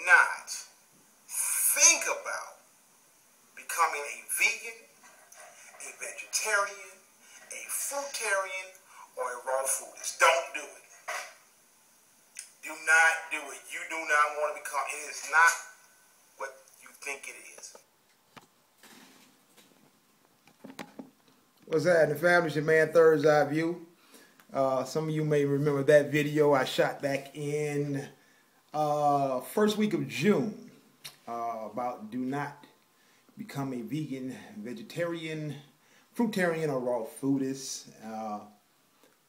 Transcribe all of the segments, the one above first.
not think about becoming a vegan, a vegetarian, a fruitarian, or a raw foodist. Don't do it. Do not do it. You do not want to become, it is not what you think it is. What's happening, family? It's your man, Third's Eye View. Some of you may remember that video I shot back in first week of June about do not become a vegan, vegetarian, fruitarian, or raw foodist.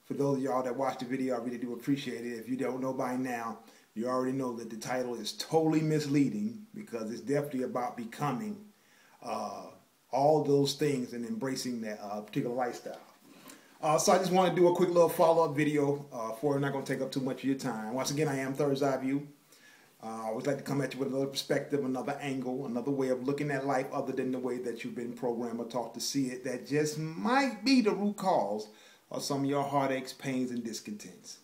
For those of y'all that watched the video, I really do appreciate it. If you don't know by now, you already know that the title is totally misleading because it's definitely about becoming all those things and embracing that particular lifestyle. So I just want to do a quick little follow-up video for it. I'm not going to take up too much of your time. Once again, I am Third's Eye View. I always like to come at you with another perspective, another angle, another way of looking at life other than the way that you've been programmed or taught to see it that just might be the root cause of some of your heartaches, pains, and discontents.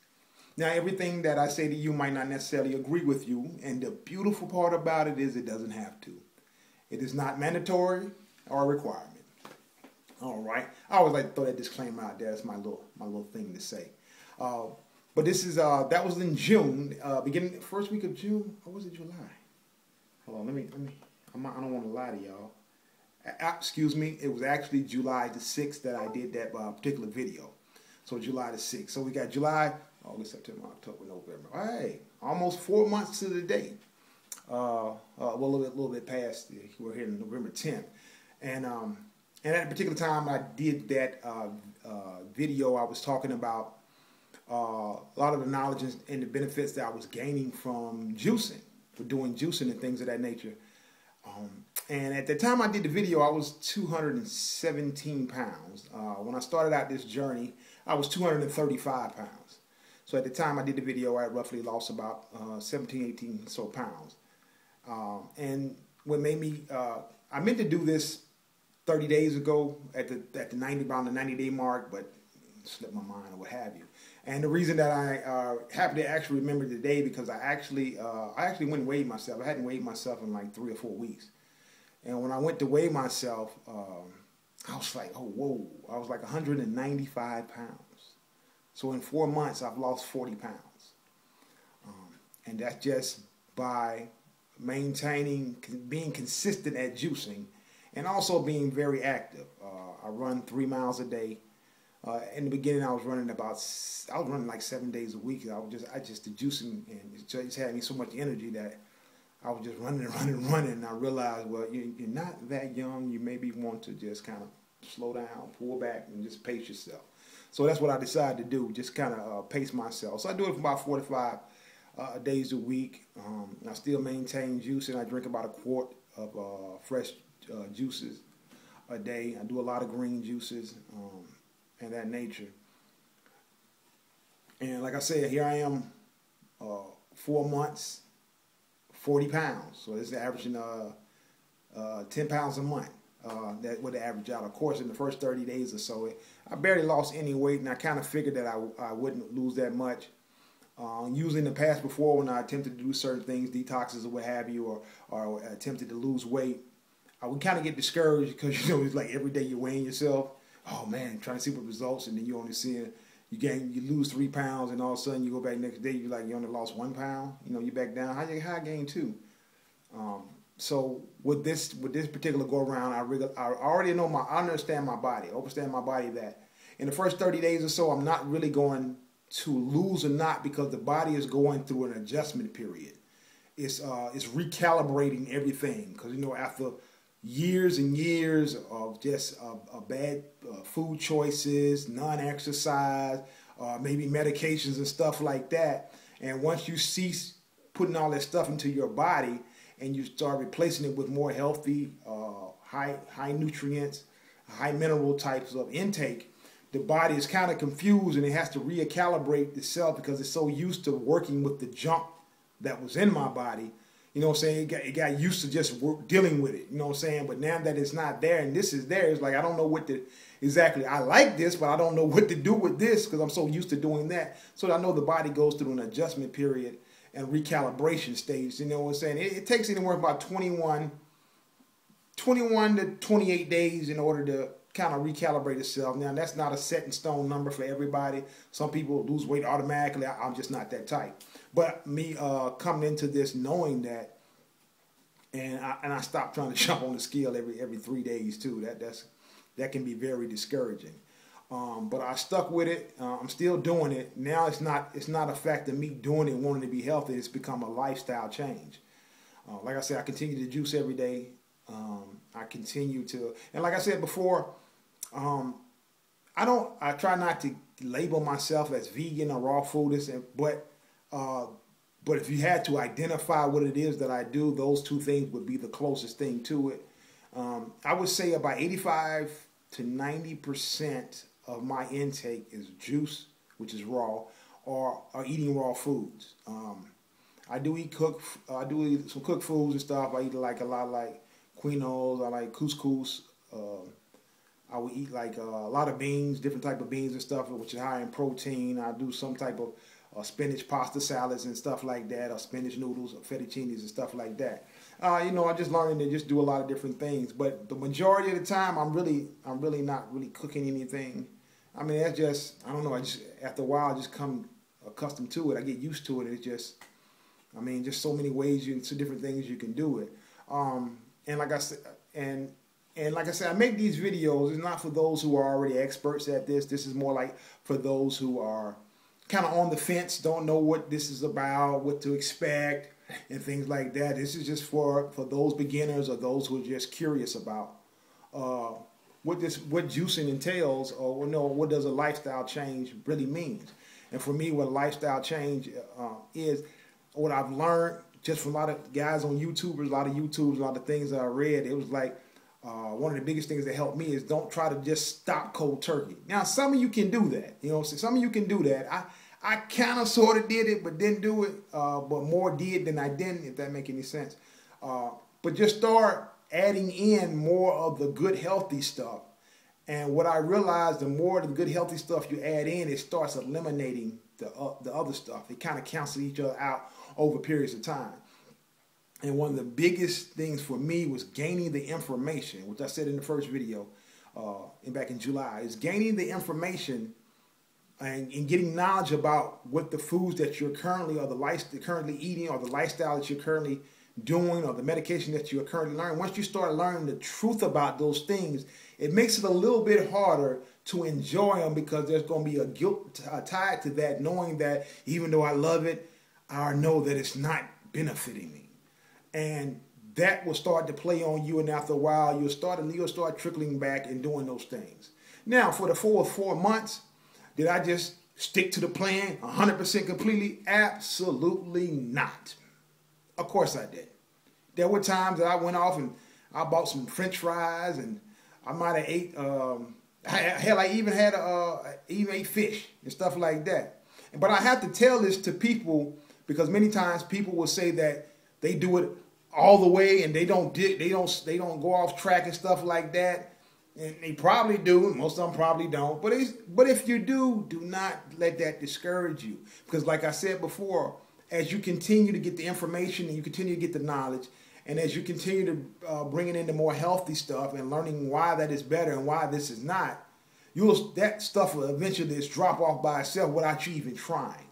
Now, everything that I say to you might not necessarily agree with you, and the beautiful part about it is it doesn't have to. It is not mandatory or a requirement. All right. I always like to throw that disclaimer out there. That's my little thing to say. But this is that was in June, beginning first week of June, or was it July? Hold on, I don't want to lie to y'all. Excuse me. It was actually July the 6th that I did that particular video. So July the 6th. So we got July, August, September, October, November. Hey, almost 4 months to the day. Well, a little bit past. We're here in November 10th, and at a particular time I did that video. I was talking about a lot of the knowledge and the benefits that I was gaining from juicing, for doing juicing and things of that nature. And at the time I did the video, I was 217 pounds. When I started out this journey, I was 235 pounds. So at the time I did the video, I roughly lost about 17, 18 so pounds. And what made me, I meant to do this 30 days ago at the 90-day mark, but it slipped my mind or what have you. And the reason that I happen to actually remember today because I actually went and weighed myself. I hadn't weighed myself in like 3 or 4 weeks. And when I went to weigh myself, I was like, oh, whoa. I was like 195 pounds. So in 4 months, I've lost 40 pounds. And that's just by maintaining, being consistent at juicing, and also being very active. I run 3 miles a day. In the beginning, I was running like 7 days a week. I just the juicing, and it just had me so much energy that I was just running. And I realized, well, you're not that young. You maybe want to just kind of slow down, pull back, and just pace yourself. So that's what I decided to do, just kind of pace myself. So I do it for about 45 days a week. I still maintain juicing. I drink about a quart of fresh juices a day. I do a lot of green juices and that nature. And like I said, here I am, 4 months, 40 pounds. So it's averaging 10 pounds a month. That would average out. Of course, in the first 30 days or so, I barely lost any weight, and I kind of figured that I wouldn't lose that much. Usually in the past before, when I attempted to do certain things, detoxes or what have you, or attempted to lose weight, I would kind of get discouraged because, you know, it's like every day you're weighing yourself. Oh man, trying to see what results, and then you only see it. You lose 3 pounds, and all of a sudden you go back next day, you're like, you only lost 1 pound. You know, you back down. How I gain 2? So with this particular go around, I already know I understand my body. I understand my body that in the first 30 days or so, I'm not really going to lose or not, because the body is going through an adjustment period. It's recalibrating everything, because, you know, after years and years of just bad food choices, non-exercise, maybe medications and stuff like that, and once you cease putting all that stuff into your body and you start replacing it with more healthy, high nutrients, high mineral types of intake, the body is kind of confused, and it has to recalibrate itself because it's so used to working with the junk that was in my body. You know what I'm saying? It got used to just dealing with it. You know what I'm saying? But now that it's not there and this is there, it's like I don't know what to exactly. I like this, but I don't know what to do with this because I'm so used to doing that. So I know the body goes through an adjustment period and recalibration stage. You know what I'm saying? It takes anywhere about 21 to 28 days in order to kind of recalibrate itself. Now, that's not a set in stone number for everybody. Some people lose weight automatically. I'm just not that type. But me coming into this knowing that, and I stopped trying to jump on the scale every 3 days too. That can be very discouraging. But I stuck with it. I'm still doing it. Now it's not a fact of me doing it and wanting to be healthy. It's become a lifestyle change. Like I said, I continue to juice every day. I continue to, and like I said before, I try not to label myself as vegan or raw foodist, but if you had to identify what it is that I do, those two things would be the closest thing to it. I would say about 85 to 90% of my intake is juice, which is raw, or eating raw foods. I do eat some cooked foods and stuff. I eat like a lot like quinoas. I like couscous. I would eat like a lot of beans, different type of beans and stuff, which is high in protein. I do some type of spinach pasta salads and stuff like that, or spinach noodles, or fettuccinis and stuff like that. I just learning to just do a lot of different things. But the majority of the time, I'm really not really cooking anything. I mean, that's just, I don't know. After a while, I just come accustomed to it. I get used to it. It's just, just so many ways so different things you can do it. And like I said, and like I said, I make these videos. It's not for those who are already experts at this. This is more like for those who are kind of on the fence, don't know what this is about, what to expect, and things like that. This is just for those beginners or those who are just curious about what juicing entails, or what does a lifestyle change really means. And for me, what a lifestyle change is, what I've learned just from a lot of guys on YouTube, a lot of things that I read, it was like one of the biggest things that helped me is don't try to just stop cold turkey. Now, some of you can do that. Some of you can do that. I kind of sort of did it, but didn't do it. But more did than I didn't, if that makes any sense. But just start adding in more of the good, healthy stuff. And what I realized, the more of the good, healthy stuff you add in, it starts eliminating the other stuff. It kind of cancels each other out over periods of time. And one of the biggest things for me was gaining the information, which I said in the first video back in July, is gaining the information and getting knowledge about what the foods that you're currently eating, or the lifestyle that you're currently doing, or the medication that you're currently learning. Once you start learning the truth about those things, it makes it a little bit harder to enjoy them, because there's going to be a guilt tied to that, knowing that even though I love it, I know that it's not benefiting me. And that will start to play on you, and after a while, you'll start trickling back and doing those things. Now, for the 4 months, did I just stick to the plan 100% completely? Absolutely not. Of course I did. There were times that I went off and I bought some French fries, and I might have ate. I even ate fish and stuff like that. But I have to tell this to people, because many times people will say that they do it all the way and they don't go off track and stuff like that. And they probably do. Most of them probably don't. But if you do not let that discourage you. Because like I said before, as you continue to get the information and you continue to get the knowledge, and as you continue to bring in the more healthy stuff and learning why that is better and why this is not, that stuff will eventually just drop off by itself without you even trying.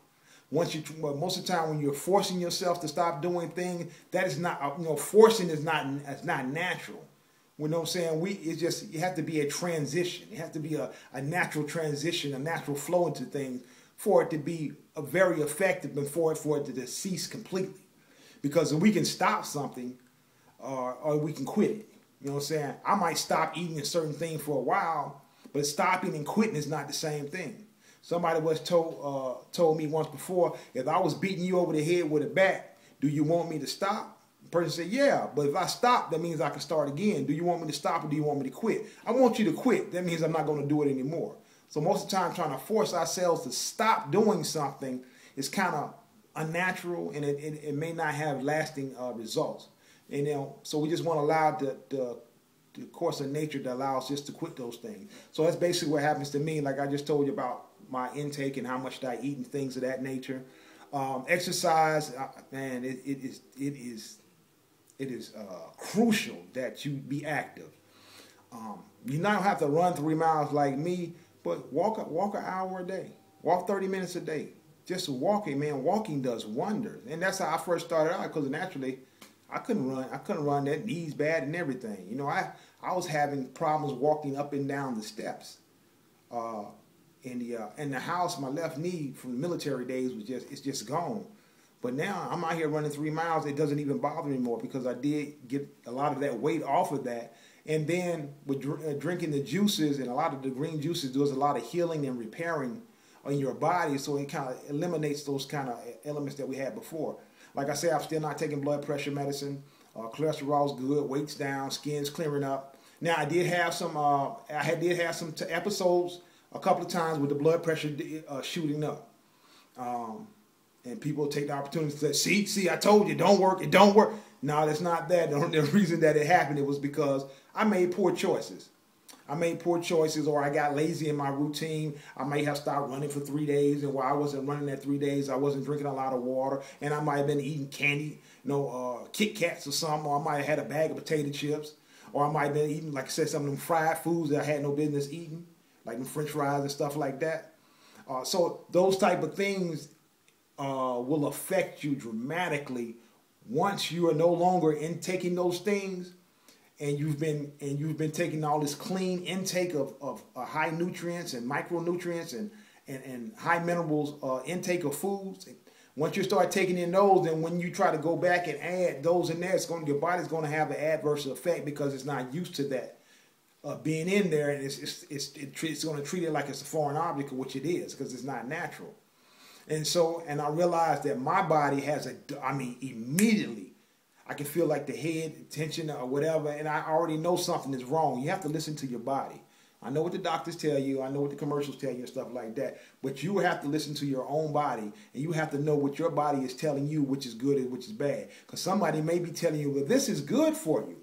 Most of the time when you're forcing yourself to stop doing things, that is not, forcing is not natural. You know what I'm saying? It has to be a transition. It has to be a natural transition, a natural flow into things for it to be very effective and for it to cease completely. Because we can stop something or we can quit it. You know what I'm saying? I might stop eating a certain thing for a while, but stopping and quitting is not the same thing. Somebody was told me once before, if I was beating you over the head with a bat, do you want me to stop? The person said, yeah, but if I stop, that means I can start again. Do you want me to stop, or do you want me to quit? I want you to quit. That means I'm not going to do it anymore. So most of the time, trying to force ourselves to stop doing something is kind of unnatural, and it may not have lasting results. And so we just want to allow the course of nature that allows us to quit those things. So that's basically what happens to me. Like I just told you about my intake and how much I eat and things of that nature. Exercise, man, it is crucial that you be active. You not have to run 3 miles like me, but walk an hour a day. Walk 30 minutes a day. Just walking, man. Walking does wonders, and that's how I first started out. Because naturally, I couldn't run. That knees bad and everything. You know, I was having problems walking up and down the steps. In the house, my left knee from the military days it's just gone. But now I'm out here running 3 miles. It doesn't even bother me anymore because I did get a lot of that weight off of that. And then with drinking the juices, and a lot of the green juices does a lot of healing and repairing in your body, so it kind of eliminates those kind of elements that we had before. Like I said, I'm still not taking blood pressure medicine. Cholesterol's good, weight's down, skin's clearing up. Now I did have some episodes a couple of times with the blood pressure shooting up. And people take the opportunity to say, see, I told you, it don't work. No, that's not that. The reason that it happened, it was because I made poor choices. Or I got lazy in my routine. I may have stopped running for 3 days, and while I wasn't running that 3 days, I wasn't drinking a lot of water, and I might have been eating candy, Kit Kats or something, or I might have had a bag of potato chips, or I might have been eating, like I said, some of them fried foods that I had no business eating, like them French fries and stuff like that. So those type of things will affect you dramatically once you are no longer intaking those things, and you've been taking all this clean intake of high nutrients and micronutrients and high minerals intake of foods. Once you start taking in those, and when you try to go back and add those in there, your body's going to have an adverse effect because it's not used to that being in there, and it's going to treat it like it's a foreign object, which it is, because it's not natural. And I realized that my body has immediately I can feel like the head tension or whatever, and I already know something is wrong. You have to listen to your body. I know what the doctors tell you. I know what the commercials tell you and stuff like that. But you have to listen to your own body, and you have to know what your body is telling you, which is good and which is bad. Because somebody may be telling you, well, this is good for you.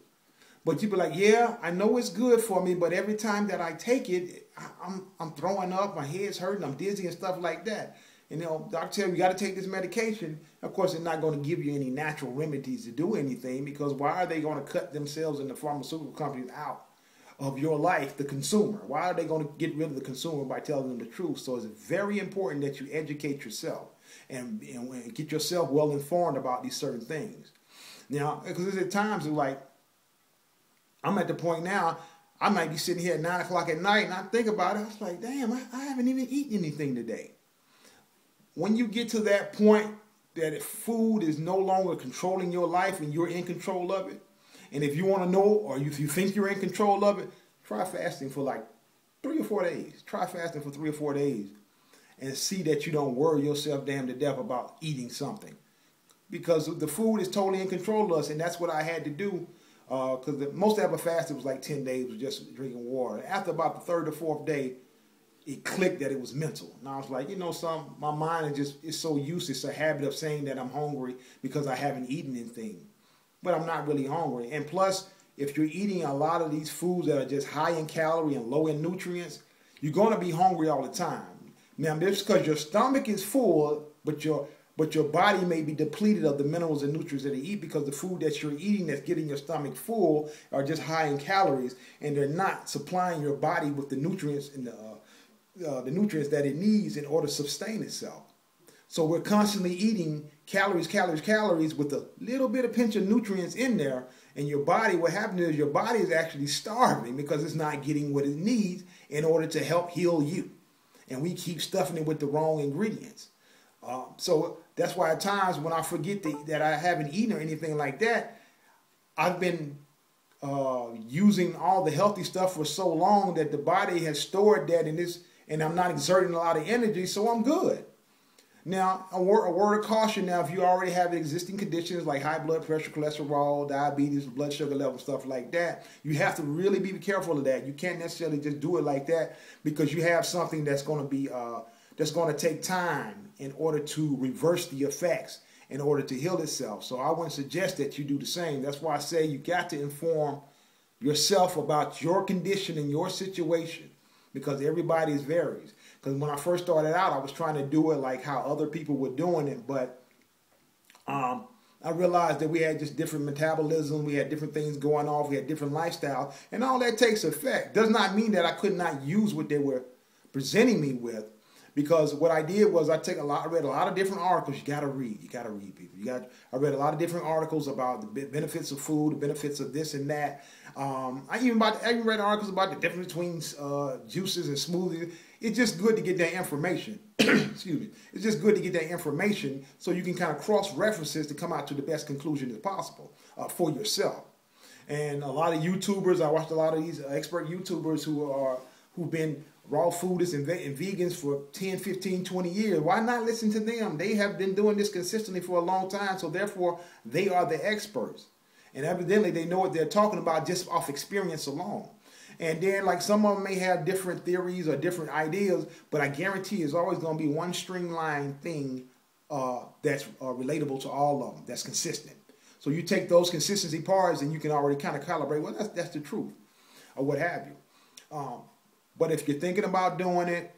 But you be like, yeah, I know it's good for me, but every time that I take it, I'm throwing up, my head's hurting, I'm dizzy and stuff like that. And doctor tell you got to take this medication. Of course, they're not going to give you any natural remedies to do anything, because why are they going to cut themselves and the pharmaceutical companies out of your life, the consumer? Why are they going to get rid of the consumer by telling them the truth? So it's very important that you educate yourself and get yourself well informed about these certain things. Now, because there's at times like I'm at the point now, I might be sitting here at 9 o'clock at night and I think about it. I was like, damn, I haven't even eaten anything today. When you get to that point that if food is no longer controlling your life and you're in control of it, and if you want to know, or if you think you're in control of it, try fasting for like 3 or 4 days. Try fasting for 3 or 4 days and see that you don't worry yourself damn to death about eating something. Because the food is totally in control of us, and that's what I had to do. Because the most I ever fasted was like 10 days, was just drinking water. After about the 3rd or 4th day, it clicked that it was mental. And I was like, my mind is so used, it's a habit of saying that I'm hungry because I haven't eaten anything. But I'm not really hungry. And plus, if you're eating a lot of these foods that are just high in calorie and low in nutrients, you're going to be hungry all the time. Now, just because your stomach is full, but your body may be depleted of the minerals and nutrients that you eat, because the food that you're eating that's getting your stomach full are just high in calories, and they're not supplying your body with the nutrients and the nutrients that it needs in order to sustain itself. So we're constantly eating calories with a little bit of pinch of nutrients in there, and your body, what happens is your body is actually starving because it's not getting what it needs in order to help heal you. And we keep stuffing it with the wrong ingredients. So that's why at times when I forget that I haven't eaten or anything like that, I've been using all the healthy stuff for so long that the body has stored that in this, and I'm not exerting a lot of energy, so I'm good. Now, a word of caution now, if you already have existing conditions like high blood pressure, cholesterol, diabetes, blood sugar level, stuff like that, you have to really be careful of that. You can't necessarily just do it like that, because you have something that's going to be that's going to take time in order to reverse the effects, in order to heal itself. So I wouldn't suggest that you do the same. That's why I say you got to inform yourself about your condition and your situation, because everybody's varies. Because when I first started out, I was trying to do it like how other people were doing it, but I realized that we had just different metabolism, we had different things going on, we had different lifestyles, and all that takes effect. Does not mean that I could not use what they were presenting me with, because what I did was I read a lot of different articles. You gotta read, people. I read a lot of different articles about the benefits of food, the benefits of this and that. I even read articles about the difference between juices and smoothies. It's just good to get that information. Excuse me. It's just good to get that information so you can kind of cross references to come out to the best conclusion as possible for yourself. And a lot of YouTubers, I watched a lot of these expert YouTubers who've been raw foodists and vegans for 10, 15, 20 years. Why not listen to them? They have been doing this consistently for a long time, so therefore they are the experts. And evidently they know what they're talking about just off experience alone. And then, like, some of them may have different theories or different ideas, but I guarantee it's always going to be one streamlined thing that's relatable to all of them, that's consistent. So you take those consistency parts and you can already kind of calibrate, well, that's the truth, or what have you. But if you're thinking about doing it,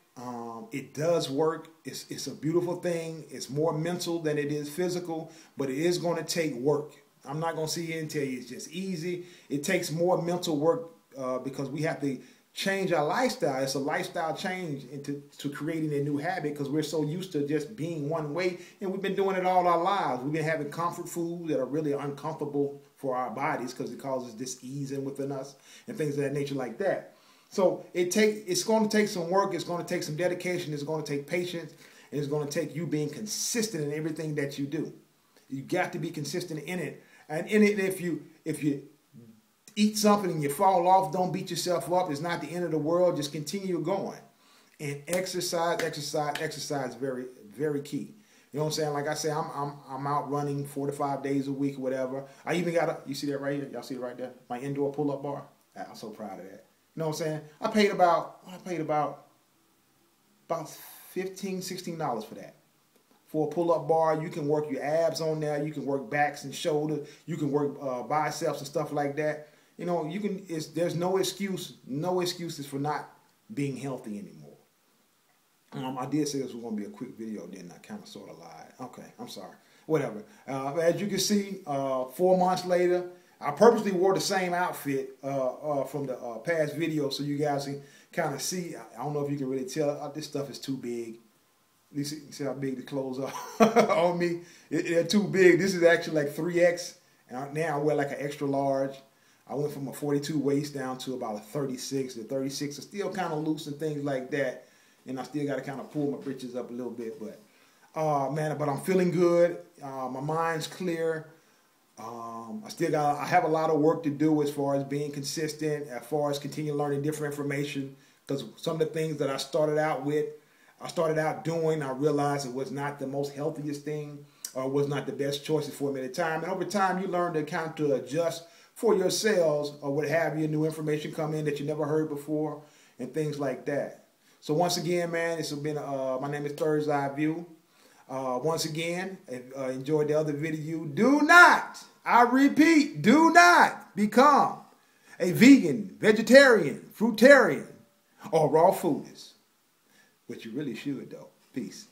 it does work. It's a beautiful thing. It's more mental than it is physical, but it is going to take work. I'm not going to sit here and tell you it's just easy. It takes more mental work because we have to change our lifestyle. It's a lifestyle change to creating a new habit, because we're so used to just being one way, and we've been doing it all our lives. We've been having comfort foods that are really uncomfortable for our bodies because it causes dis-ease within us and things of that nature like that. So it's going to take some work. It's going to take some dedication. It's going to take patience. And it's going to take you being consistent in everything that you do. You got to be consistent in it. And in it, if you eat something and you fall off, don't beat yourself up. It's not the end of the world. Just continue going. And exercise, very, very key. You know what I'm saying? Like I say, I'm out running 4 to 5 days a week or whatever. I even got you see that right here? Y'all see it right there? My indoor pull-up bar. I'm so proud of that. You know what I'm saying? I paid about $15, $16 for that. For a pull-up bar, you can work your abs on there. You can work backs and shoulders. You can work biceps and stuff like that. You know, you can. There's no excuses for not being healthy anymore. I did say this was going to be a quick video, didn't I? Kind of sort of lied. Okay, I'm sorry. Whatever. As you can see, 4 months later, I purposely wore the same outfit from the past video so you guys can kind of see. I don't know if you can really tell. This stuff is too big. You see how big the clothes are on me? They're too big. This is actually like 3X. And now I wear like an extra large. I went from a 42 waist down to about a 36. The 36 is still kind of loose and things like that. And I still got to kind of pull my britches up a little bit. But, but I'm feeling good. My mind's clear. I have a lot of work to do as far as being consistent, as far as continue learning different information. Because some of the things that I started out doing, I realized it was not the most healthiest thing, or was not the best choices for me at the time. And over time, you learn to kind of adjust for yourselves, or what have you. New information come in that you never heard before, and things like that. So once again, man, this has been my name is Third's Eye View. Once again, if enjoyed the other video, do not, I repeat, do not become a vegan, vegetarian, fruitarian, or raw foodist. But you really should, though. Peace.